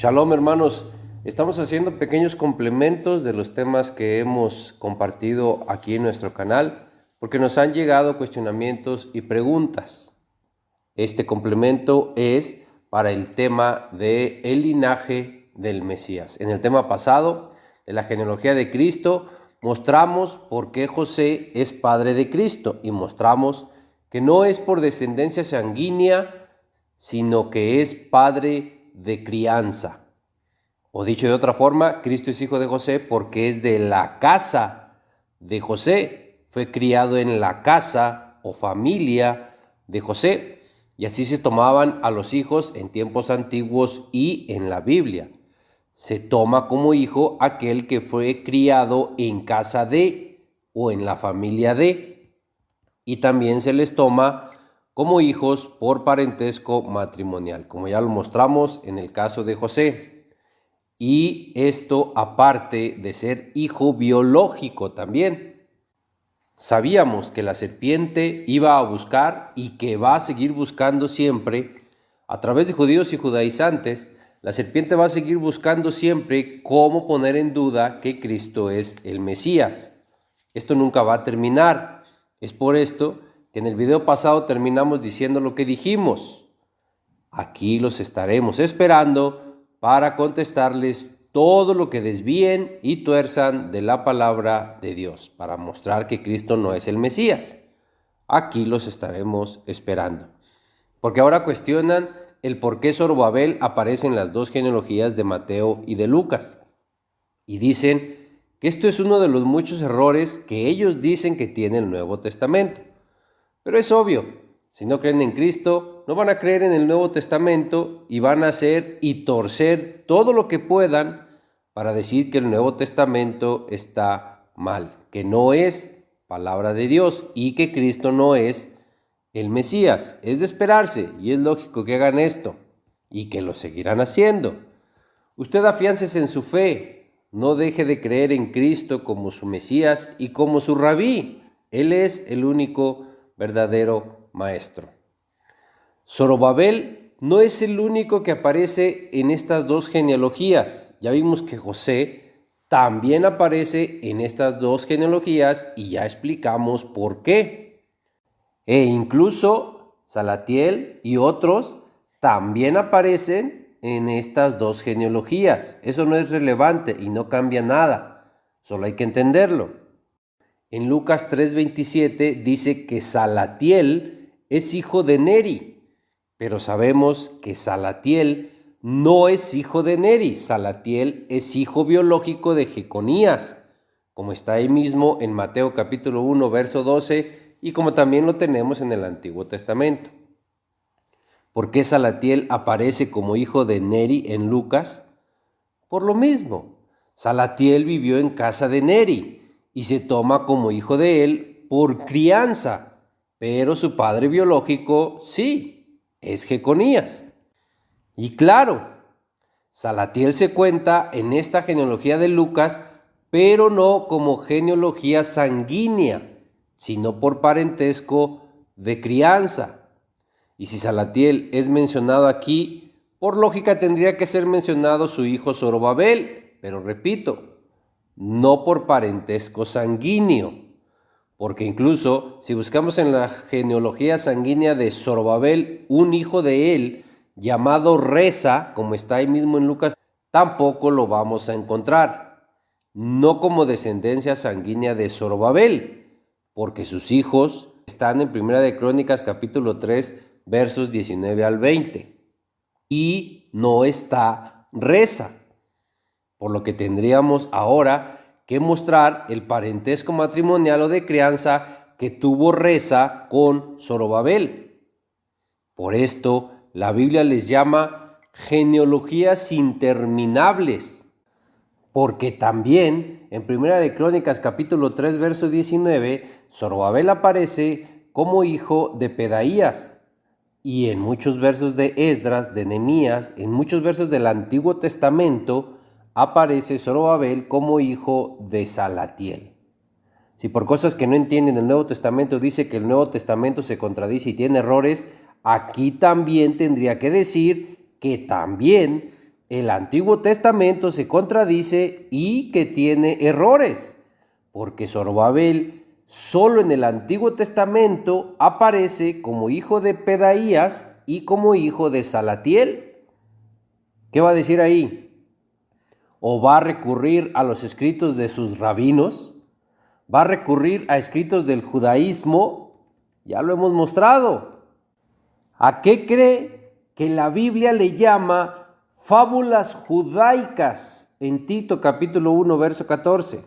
Shalom, hermanos. Estamos haciendo pequeños complementos de los temas que hemos compartido aquí en nuestro canal porque nos han llegado cuestionamientos y preguntas. Este complemento es para el tema del linaje del Mesías. En el tema pasado, de la genealogía de Cristo, mostramos por qué José es padre de Cristo y mostramos que no es por descendencia sanguínea, sino que es padre de crianza. O dicho de otra forma, Cristo es hijo de José porque es de la casa de José. Fue criado en la casa o familia de José. Y así se tomaban a los hijos en tiempos antiguos y en la Biblia. Se toma como hijo aquel que fue criado en casa de o en la familia de. Y también se les toma como hijos por parentesco matrimonial, como ya lo mostramos en el caso de José. Y esto aparte de ser hijo biológico también. Sabíamos que la serpiente iba a buscar y que va a seguir buscando siempre, a través de judíos y judaizantes, la serpiente va a seguir buscando siempre cómo poner en duda que Cristo es el Mesías. Esto nunca va a terminar. Es por esto que en el video pasado terminamos diciendo lo que dijimos. Aquí los estaremos esperando para contestarles todo lo que desvíen y tuerzan de la palabra de Dios, para mostrar que Cristo no es el Mesías. Aquí los estaremos esperando. Porque ahora cuestionan el por qué Zorobabel aparece en las dos genealogías de Mateo y de Lucas. Y dicen que esto es uno de los muchos errores que ellos dicen que tiene el Nuevo Testamento. Pero es obvio. Si no creen en Cristo, no van a creer en el Nuevo Testamento y van a hacer y torcer todo lo que puedan para decir que el Nuevo Testamento está mal, que no es palabra de Dios y que Cristo no es el Mesías. Es de esperarse y es lógico que hagan esto y que lo seguirán haciendo. Usted afiánzese en su fe, no deje de creer en Cristo como su Mesías y como su rabí. Él es el único verdadero maestro. Zorobabel no es el único que aparece en estas dos genealogías. Ya vimos que José también aparece en estas dos genealogías y ya explicamos por qué. E incluso Salatiel y otros también aparecen en estas dos genealogías. Eso no es relevante y no cambia nada, solo hay que entenderlo. En Lucas 3:27 dice que Salatiel es hijo de Neri, pero sabemos que Salatiel no es hijo de Neri. Salatiel es hijo biológico de Jeconías, como está ahí mismo en Mateo capítulo 1, verso 12, y como también lo tenemos en el Antiguo Testamento. ¿Por qué Salatiel aparece como hijo de Neri en Lucas? Por lo mismo, Salatiel vivió en casa de Neri y se toma como hijo de él por crianza, pero su padre biológico sí, es Jeconías. Y claro, Salatiel se cuenta en esta genealogía de Lucas, pero no como genealogía sanguínea, sino por parentesco de crianza. Y si Salatiel es mencionado aquí, por lógica tendría que ser mencionado su hijo Zorobabel, pero repito, no por parentesco sanguíneo, porque incluso si buscamos en la genealogía sanguínea de Zorobabel un hijo de él llamado Reza, como está ahí mismo en Lucas, tampoco lo vamos a encontrar, no como descendencia sanguínea de Zorobabel, porque sus hijos están en Primera de Crónicas capítulo 3 versos 19 al 20 y no está Reza. Por lo que tendríamos ahora que mostrar el parentesco matrimonial o de crianza que tuvo Reza con Zorobabel. Por esto, la Biblia les llama genealogías interminables, porque también en Primera de Crónicas capítulo 3 verso 19, Zorobabel aparece como hijo de Pedaías. Y en muchos versos de Esdras, de Nehemías, en muchos versos del Antiguo Testamento, aparece Zorobabel como hijo de Salatiel. Si por cosas que no entienden el Nuevo Testamento dice que el Nuevo Testamento se contradice y tiene errores, aquí también tendría que decir que también el Antiguo Testamento se contradice y que tiene errores, porque Zorobabel solo en el Antiguo Testamento aparece como hijo de Pedaías y como hijo de Salatiel. ¿Qué va a decir ahí? ¿O va a recurrir a los escritos de sus rabinos? ¿Va a recurrir a escritos del judaísmo? Ya lo hemos mostrado. ¿A qué cree que la Biblia le llama fábulas judaicas en Tito capítulo 1, verso 14?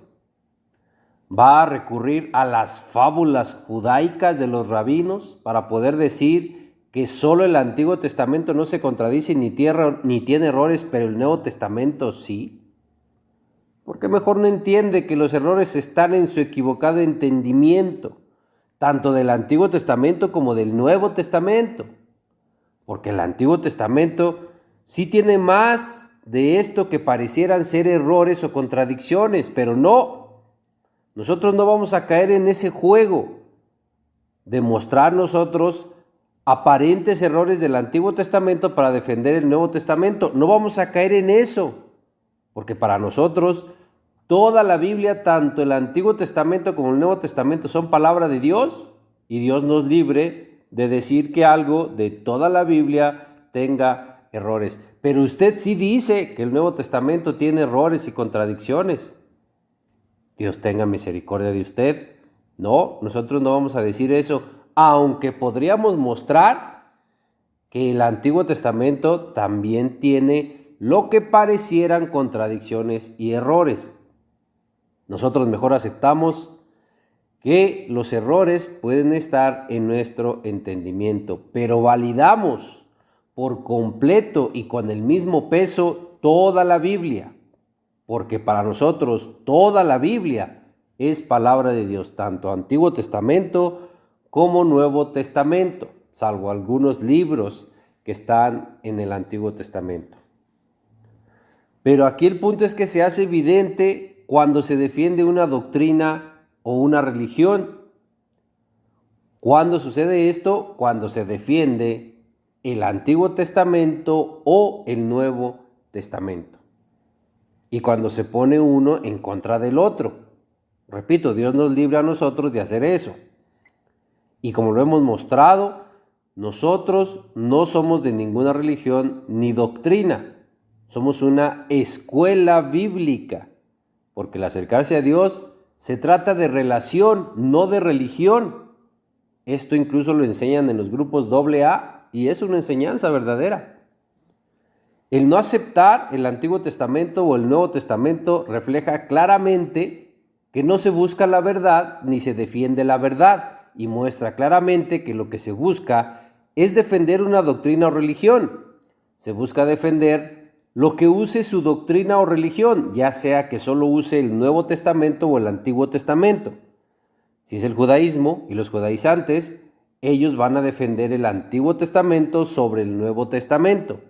¿Va a recurrir a las fábulas judaicas de los rabinos para poder decir que solo el Antiguo Testamento no se contradice ni tiene errores, pero el Nuevo Testamento sí? Porque mejor no entiende que los errores están en su equivocado entendimiento, tanto del Antiguo Testamento como del Nuevo Testamento. Porque el Antiguo Testamento sí tiene más de esto que parecieran ser errores o contradicciones, pero no. Nosotros no vamos a caer en ese juego de mostrar nosotros aparentes errores del Antiguo Testamento para defender el Nuevo Testamento. No vamos a caer en eso, porque para nosotros toda la Biblia, tanto el Antiguo Testamento como el Nuevo Testamento, son palabra de Dios, y Dios nos libre de decir que algo de toda la Biblia tenga errores. Pero usted sí dice que el Nuevo Testamento tiene errores y contradicciones. Dios tenga misericordia de usted. No, nosotros no vamos a decir eso, aunque podríamos mostrar que el Antiguo Testamento también tiene lo que parecieran contradicciones y errores. Nosotros mejor aceptamos que los errores pueden estar en nuestro entendimiento, pero validamos por completo y con el mismo peso toda la Biblia, porque para nosotros toda la Biblia es palabra de Dios, tanto Antiguo Testamento como Nuevo Testamento, salvo algunos libros que están en el Antiguo Testamento. Pero aquí el punto es que se hace evidente cuando se defiende una doctrina o una religión. ¿Cuándo sucede esto? Cuando se defiende el Antiguo Testamento o el Nuevo Testamento. Y cuando se pone uno en contra del otro. Repito, Dios nos libre a nosotros de hacer eso. Y como lo hemos mostrado, nosotros no somos de ninguna religión ni doctrina. Somos una escuela bíblica. Porque el acercarse a Dios se trata de relación, no de religión. Esto incluso lo enseñan en los grupos AA y es una enseñanza verdadera. El no aceptar el Antiguo Testamento o el Nuevo Testamento refleja claramente que no se busca la verdad ni se defiende la verdad, y muestra claramente que lo que se busca es defender una doctrina o religión. Se busca defender lo que use su doctrina o religión, ya sea que solo use el Nuevo Testamento o el Antiguo Testamento. Si es el judaísmo y los judaizantes, ellos van a defender el Antiguo Testamento sobre el Nuevo Testamento.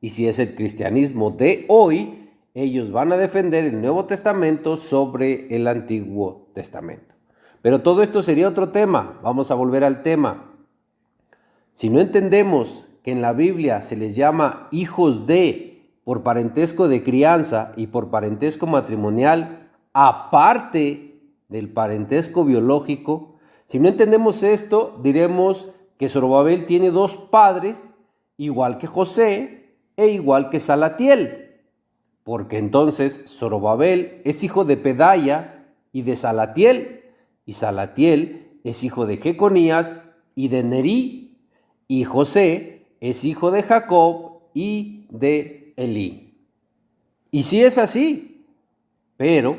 Y si es el cristianismo de hoy, ellos van a defender el Nuevo Testamento sobre el Antiguo Testamento. Pero todo esto sería otro tema. Vamos a volver al tema. Si no entendemos que en la Biblia se les llama hijos de por parentesco de crianza y por parentesco matrimonial, aparte del parentesco biológico, si no entendemos esto, diremos que Zorobabel tiene dos padres, igual que José e igual que Salatiel, porque entonces Zorobabel es hijo de Pedaía y de Salatiel, y Salatiel es hijo de Jeconías y de Nerí, y José es hijo de Jacob y de Elí. Y sí es así, pero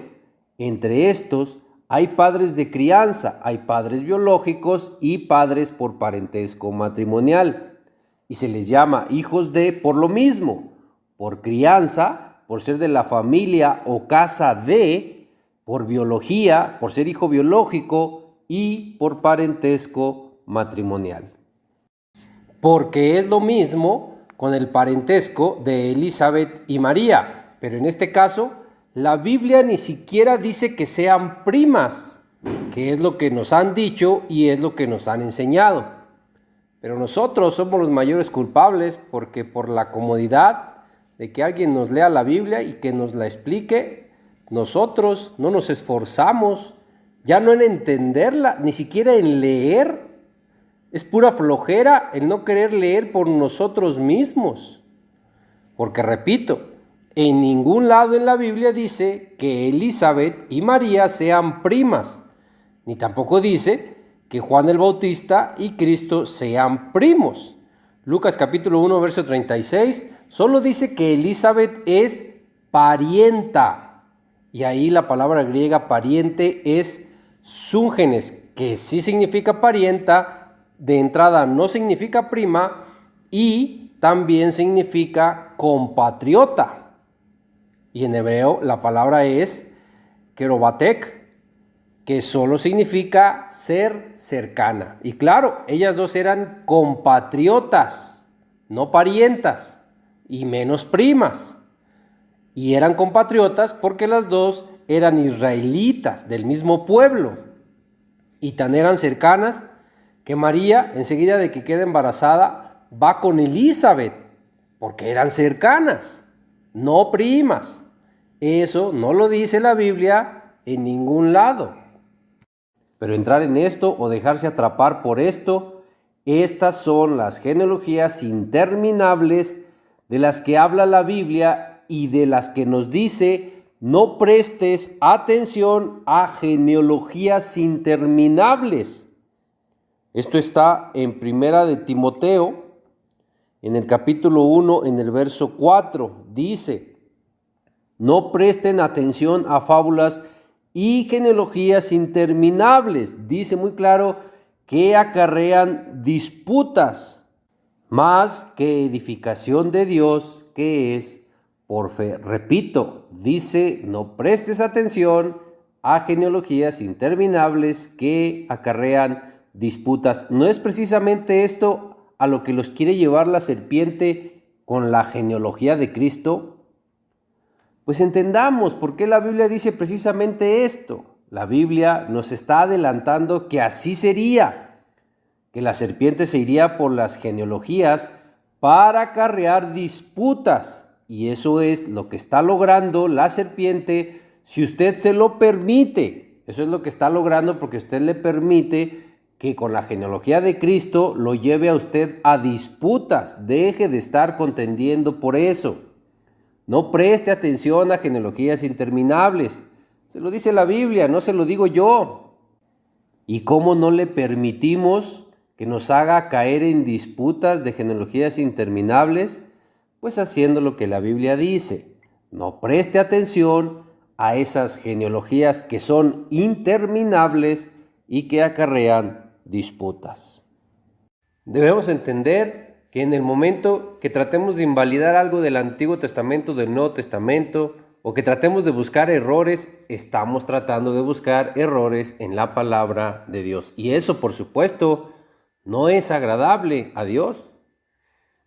entre estos hay padres de crianza, hay padres biológicos y padres por parentesco matrimonial. Y se les llama hijos de por lo mismo, por crianza, por ser de la familia o casa de, por biología, por ser hijo biológico y por parentesco matrimonial. Porque es lo mismo con el parentesco de Elizabeth y María, pero en este caso la Biblia ni siquiera dice que sean primas, que es lo que nos han dicho y es lo que nos han enseñado. Pero nosotros somos los mayores culpables porque por la comodidad de que alguien nos lea la Biblia y que nos la explique. Nosotros no nos esforzamos, ya no en entenderla, ni siquiera en leer. Es pura flojera el no querer leer por nosotros mismos. Porque repito, en ningún lado en la Biblia dice que Elizabeth y María sean primas, ni tampoco dice que Juan el Bautista y Cristo sean primos. Lucas capítulo 1, verso 36, solo dice que Elizabeth es parienta. Y ahí la palabra griega pariente es súngenes, que sí significa parienta, de entrada no significa prima y también significa compatriota. Y en hebreo la palabra es kerobatek, que solo significa ser cercana. Y claro, ellas dos eran compatriotas, no parientas, y menos primas. Y eran compatriotas porque las dos eran israelitas del mismo pueblo. Y tan eran cercanas que María, enseguida de que queda embarazada, va con Elizabeth, porque eran cercanas, no primas. Eso no lo dice la Biblia en ningún lado. Pero entrar en esto o dejarse atrapar por esto, estas son las genealogías interminables de las que habla la Biblia y de las que nos dice: no prestes atención a genealogías interminables. Esto está en Primera de Timoteo, en el capítulo 1, en el verso 4. Dice: no presten atención a fábulas y genealogías interminables. Dice muy claro que acarrean disputas, más que edificación de Dios, que es por fe. Repito, dice: no prestes atención a genealogías interminables que acarrean disputas. ¿No es precisamente esto a lo que los quiere llevar la serpiente con la genealogía de Cristo? Pues entendamos por qué la Biblia dice precisamente esto. La Biblia nos está adelantando que así sería, que la serpiente se iría por las genealogías para acarrear disputas. Y eso es lo que está logrando la serpiente si usted se lo permite. Eso es lo que está logrando porque usted le permite que con la genealogía de Cristo lo lleve a usted a disputas. Deje de estar contendiendo por eso. No preste atención a genealogías interminables. Se lo dice la Biblia, no se lo digo yo. ¿Y cómo no le permitimos que nos haga caer en disputas de genealogías interminables? Pues haciendo lo que la Biblia dice. No preste atención a esas genealogías que son interminables y que acarrean disputas. Debemos entender que en el momento que tratemos de invalidar algo del Antiguo Testamento, del Nuevo Testamento, o que tratemos de buscar errores, estamos tratando de buscar errores en la palabra de Dios. Y eso, por supuesto, no es agradable a Dios.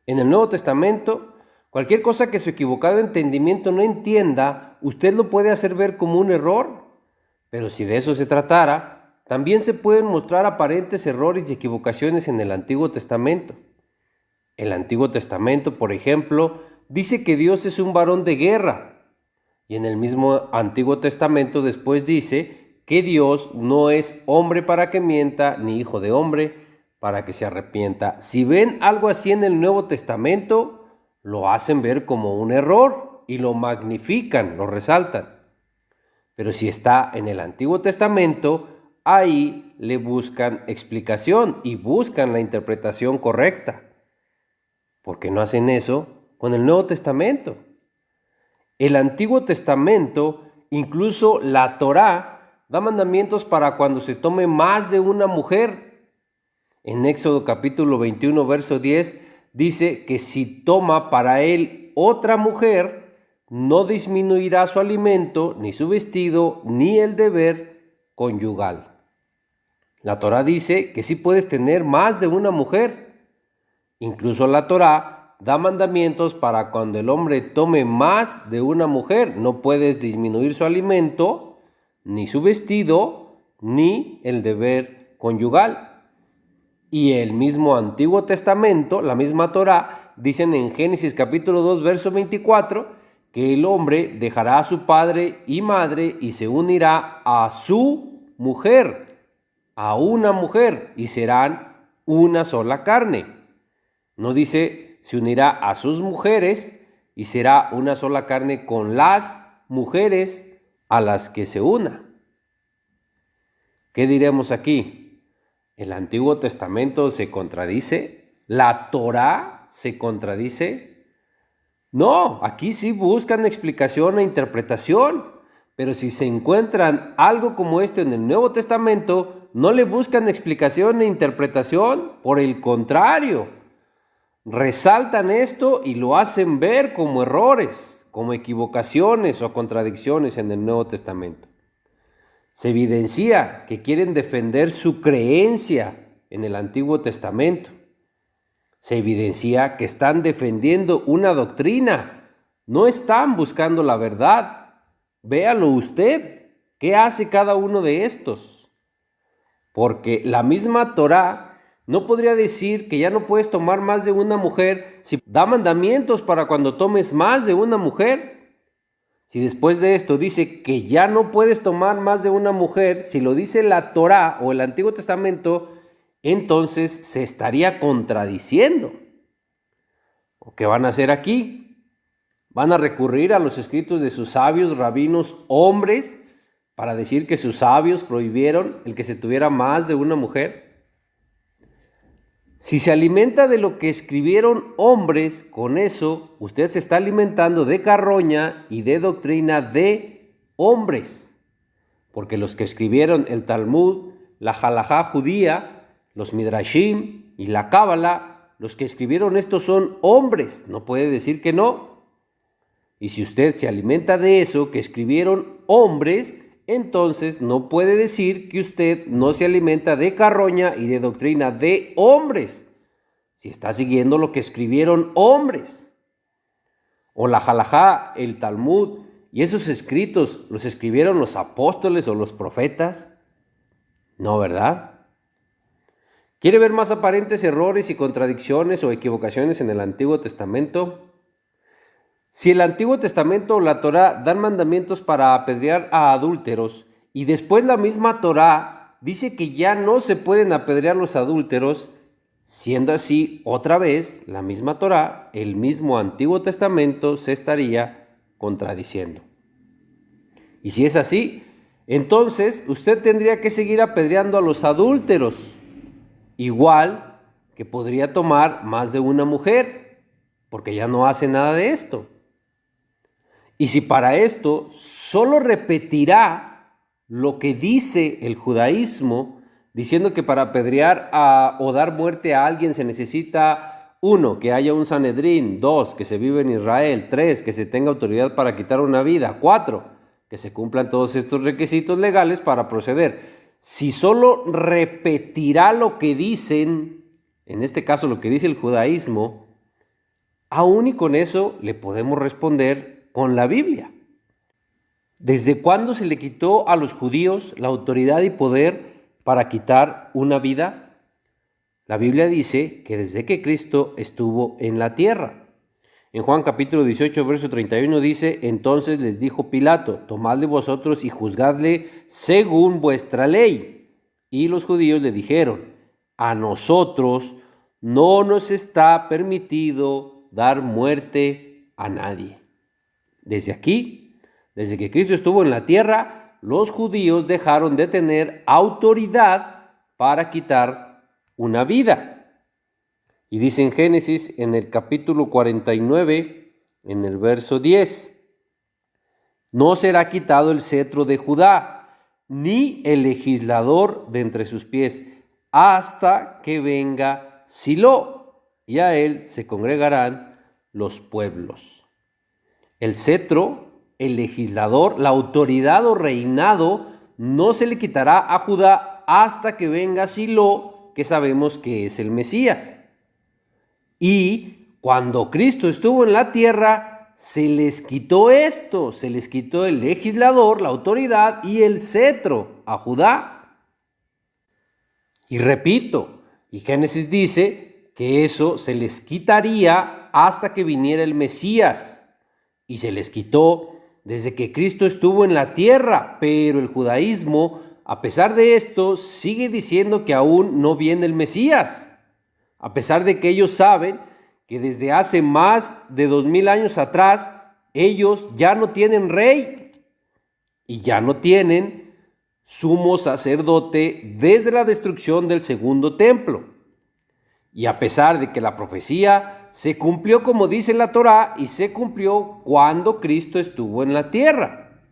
En el Nuevo Testamento, cualquier cosa que su equivocado entendimiento no entienda, usted lo puede hacer ver como un error. Pero si de eso se tratara, también se pueden mostrar aparentes errores y equivocaciones en el Antiguo Testamento. El Antiguo Testamento, por ejemplo, dice que Dios es un varón de guerra. Y en el mismo Antiguo Testamento después dice que Dios no es hombre para que mienta, ni hijo de hombre para que se arrepienta. Si ven algo así en el Nuevo Testamento, lo hacen ver como un error y lo magnifican, lo resaltan. Pero si está en el Antiguo Testamento, ahí le buscan explicación y buscan la interpretación correcta. ¿Por qué no hacen eso con el Nuevo Testamento? El Antiguo Testamento, incluso la Torá, da mandamientos para cuando se tome más de una mujer. En Éxodo capítulo 21, verso 10, dice que si toma para él otra mujer, no disminuirá su alimento, ni su vestido, ni el deber conyugal. La Torá dice que sí puedes tener más de una mujer. Incluso la Torá da mandamientos para cuando el hombre tome más de una mujer. No puedes disminuir su alimento, ni su vestido, ni el deber conyugal. y el mismo Antiguo Testamento, la misma Torá, dicen en Génesis capítulo 2, verso 24, que el hombre dejará a su padre y madre y se unirá a su mujer, a una mujer, y serán una sola carne. No dice se unirá a sus mujeres y será una sola carne con las mujeres a las que se una. ¿Qué diremos aquí? ¿El Antiguo Testamento se contradice? ¿La Torá se contradice? No, aquí sí buscan explicación e interpretación, pero si se encuentran algo como esto en el Nuevo Testamento, no le buscan explicación e interpretación, por el contrario, resaltan esto y lo hacen ver como errores, como equivocaciones o contradicciones en el Nuevo Testamento. Se evidencia que quieren defender su creencia en el Antiguo Testamento. Se evidencia que están defendiendo una doctrina, no están buscando la verdad. Véalo usted, ¿qué hace cada uno de estos? Porque la misma Torá no podría decir que ya no puedes tomar más de una mujer si da mandamientos para cuando tomes más de una mujer. Si después de esto dice que ya no puedes tomar más de una mujer, si lo dice la Torá o el Antiguo Testamento, entonces se estaría contradiciendo. ¿O qué van a hacer aquí? ¿Van a recurrir a los escritos de sus sabios, rabinos, hombres, para decir que sus sabios prohibieron el que se tuviera más de una mujer? Si se alimenta de lo que escribieron hombres, con eso usted se está alimentando de carroña y de doctrina de hombres. Porque los que escribieron el Talmud, la Halajá judía, los Midrashim y la Cábala, los que escribieron esto son hombres, no puede decir que no. Y si usted se alimenta de eso que escribieron hombres, entonces no puede decir que usted no se alimenta de carroña y de doctrina de hombres, si está siguiendo lo que escribieron hombres. O la Halajá, el Talmud y esos escritos, ¿los escribieron los apóstoles o los profetas? No, ¿verdad? ¿Quiere ver más aparentes errores y contradicciones o equivocaciones en el Antiguo Testamento? Si el Antiguo Testamento o la Torá dan mandamientos para apedrear a adúlteros y después la misma Torá dice que ya no se pueden apedrear los adúlteros, siendo así otra vez la misma Torá, el mismo Antiguo Testamento se estaría contradiciendo. Y si es así, entonces usted tendría que seguir apedreando a los adúlteros, igual que podría tomar más de una mujer, porque ya no hace nada de esto. Y si para esto solo repetirá lo que dice el judaísmo, diciendo que para apedrear o dar muerte a alguien se necesita 1, que haya un Sanedrín, 2, que se vive en Israel, 3, que se tenga autoridad para quitar una vida, 4, que se cumplan todos estos requisitos legales para proceder. Si solo repetirá lo que dicen, en este caso lo que dice el judaísmo, aún y con eso le podemos responder con la Biblia. ¿Desde cuándo se le quitó a los judíos la autoridad y poder para quitar una vida? La Biblia dice que desde que Cristo estuvo en la tierra. En Juan capítulo 18, verso 31 dice: entonces les dijo Pilato, tomadle vosotros y juzgadle según vuestra ley. Y los judíos le dijeron: a nosotros no nos está permitido dar muerte a nadie. Desde aquí, desde que Cristo estuvo en la tierra, los judíos dejaron de tener autoridad para quitar una vida. Y dice en Génesis, en el capítulo 49, en el verso 10, no será quitado el cetro de Judá, ni el legislador de entre sus pies, hasta que venga Silo, y a él se congregarán los pueblos. El cetro, el legislador, la autoridad o reinado no se le quitará a Judá hasta que venga Silo, que sabemos que es el Mesías. Y cuando Cristo estuvo en la tierra, se les quitó esto, se les quitó el legislador, la autoridad y el cetro a Judá. Y repito, Y Génesis dice que eso se les quitaría hasta que viniera el Mesías. Y se les quitó desde que Cristo estuvo en la tierra, pero el judaísmo, a pesar de esto, sigue diciendo que aún no viene el Mesías, a pesar de que ellos saben que desde hace más de 2000 años atrás, ellos ya no tienen rey y ya no tienen sumo sacerdote desde la destrucción del segundo templo. Y a pesar de que la profecía se cumplió como dice la Torá y se cumplió cuando Cristo estuvo en la tierra.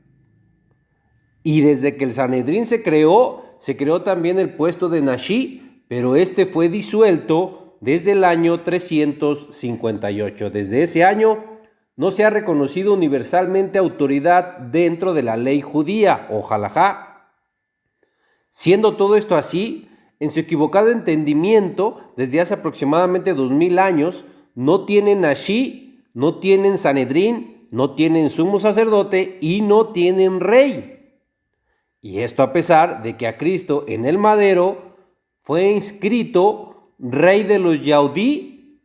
Y desde que el Sanedrín se creó también el puesto de Nashi, pero este fue disuelto desde el año 358. Desde ese año no se ha reconocido universalmente autoridad dentro de la ley judía o halajá. Siendo todo esto así, en su equivocado entendimiento, desde hace aproximadamente 2000 años, no tienen Nashi, no tienen Sanedrín, no tienen sumo sacerdote y no tienen rey. Y esto a pesar de que a Cristo en el madero fue inscrito rey de los Yaudí.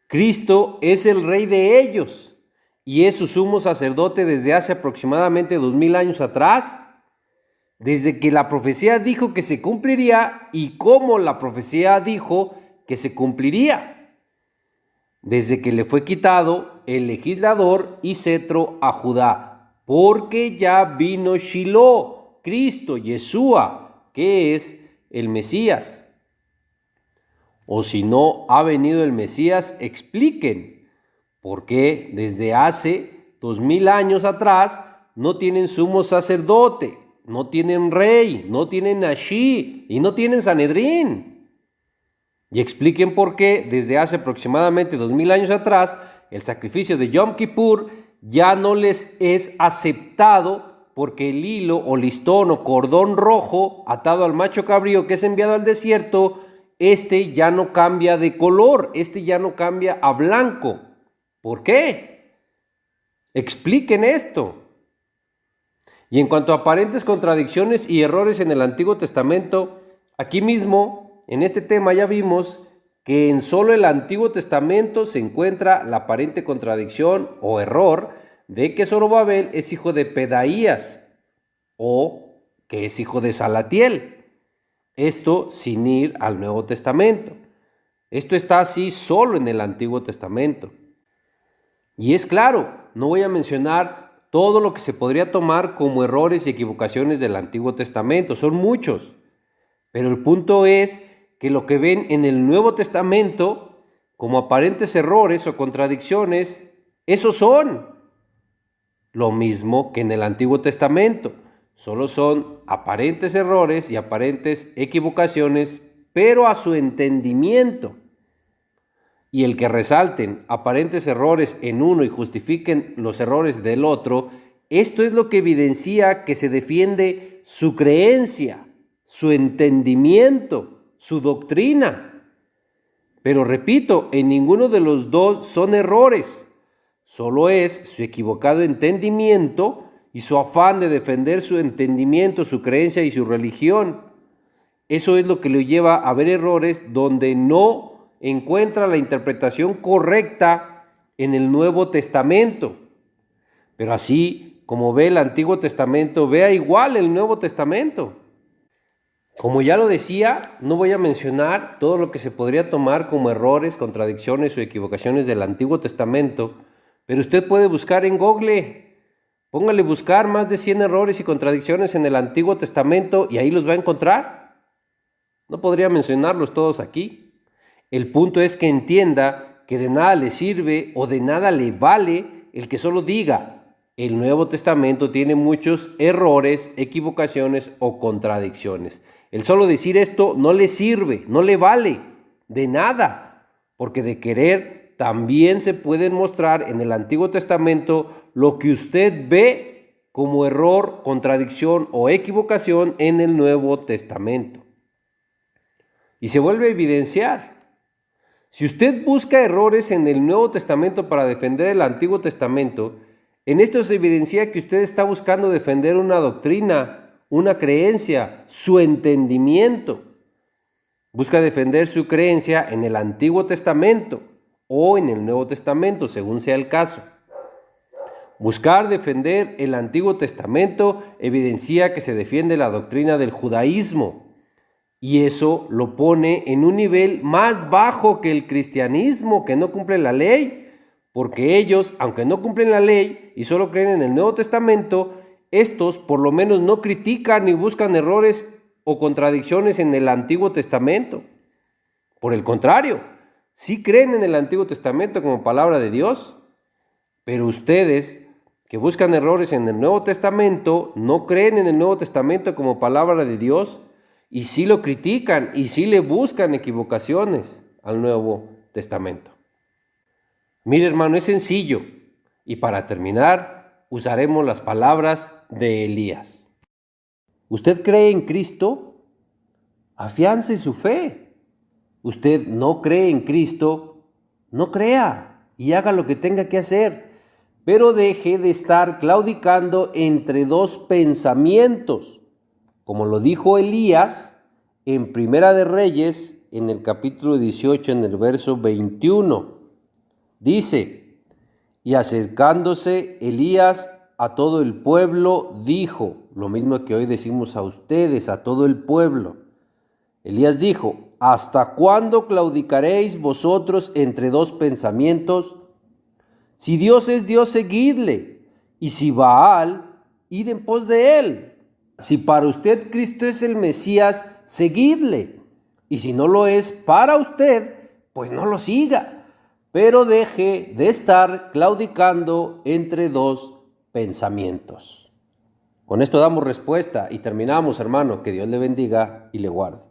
Cristo es el rey de ellos y es su sumo sacerdote desde hace aproximadamente 2000 años atrás, desde que la profecía dijo que se cumpliría y cómo la profecía dijo que se cumpliría, desde que le fue quitado el legislador y cetro a Judá, porque ya vino Shiloh, Cristo, Yeshua, que es el Mesías. O si no ha venido el Mesías, expliquen por qué desde hace 2000 años atrás no tienen sumo sacerdote, no tienen rey, no tienen Nashi y no tienen Sanedrín. Y expliquen por qué desde hace aproximadamente 2000 años atrás el sacrificio de Yom Kippur ya no les es aceptado porque el hilo o listón o cordón rojo atado al macho cabrío que es enviado al desierto, este ya no cambia de color, este ya no cambia a blanco. ¿Por qué? Expliquen esto. Y en cuanto a aparentes contradicciones y errores en el Antiguo Testamento, aquí mismo, en este tema ya vimos que en solo el Antiguo Testamento se encuentra la aparente contradicción o error de que Zorobabel es hijo de Pedaías o que es hijo de Salatiel. Esto sin ir al Nuevo Testamento. Esto está así solo en el Antiguo Testamento. Y es claro, no voy a mencionar todo lo que se podría tomar como errores y equivocaciones del Antiguo Testamento, son muchos. Pero el punto es que lo que ven en el Nuevo Testamento como aparentes errores o contradicciones, esos son lo mismo que en el Antiguo Testamento. Solo son aparentes errores y aparentes equivocaciones, pero a su entendimiento. Y el que resalten aparentes errores en uno y justifiquen los errores del otro, esto es lo que evidencia que se defiende su creencia, su entendimiento, su doctrina. Pero repito, en ninguno de los dos son errores, solo es su equivocado entendimiento y su afán de defender su entendimiento, su creencia y su religión. Eso es lo que lo lleva a ver errores donde no encuentra la interpretación correcta en el Nuevo Testamento. Pero así como ve el Antiguo Testamento, vea igual el Nuevo Testamento. Como ya lo decía, no voy a mencionar todo lo que se podría tomar como errores, contradicciones o equivocaciones del Antiguo Testamento, pero usted puede buscar en Google, póngale buscar más de 100 errores y contradicciones en el Antiguo Testamento y ahí los va a encontrar. No podría mencionarlos todos aquí. El punto es que entienda que de nada le sirve o de nada le vale el que solo diga, el Nuevo Testamento tiene muchos errores, equivocaciones o contradicciones. El solo decir esto no le sirve, no le vale de nada, porque de querer también se pueden mostrar en el Antiguo Testamento lo que usted ve como error, contradicción o equivocación en el Nuevo Testamento. Y se vuelve a evidenciar. Si usted busca errores en el Nuevo Testamento para defender el Antiguo Testamento, en esto se evidencia que usted está buscando defender una doctrina, una creencia, su entendimiento. Busca defender su creencia en el Antiguo Testamento o en el Nuevo Testamento, según sea el caso. Buscar defender el Antiguo Testamento evidencia que se defiende la doctrina del judaísmo, y eso lo pone en un nivel más bajo que el cristianismo, que no cumple la ley, porque ellos, aunque no cumplen la ley y solo creen en el Nuevo Testamento, estos por lo menos no critican ni buscan errores o contradicciones en el Antiguo Testamento. Por el contrario, sí creen en el Antiguo Testamento como palabra de Dios, pero ustedes que buscan errores en el Nuevo Testamento no creen en el Nuevo Testamento como palabra de Dios y sí lo critican y sí le buscan equivocaciones al Nuevo Testamento. Mire, hermano, es sencillo, y para terminar usaremos las palabras de Elías. ¿Usted cree en Cristo? Afiance su fe. ¿Usted no cree en Cristo? No crea y haga lo que tenga que hacer, pero deje de estar claudicando entre dos pensamientos, como lo dijo Elías en Primera de Reyes, en el capítulo 18, en el verso 21. Dice: y acercándose Elías a todo el pueblo, dijo, lo mismo que hoy decimos a ustedes, a todo el pueblo. Elías dijo: ¿hasta cuándo claudicaréis vosotros entre dos pensamientos? Si Dios es Dios, seguidle, y si Baal, id en pos de él. Si para usted Cristo es el Mesías, seguidle, y si no lo es para usted, pues no lo siga. Pero deje de estar claudicando entre dos pensamientos. Con esto damos respuesta y terminamos, hermano. Que Dios le bendiga y le guarde.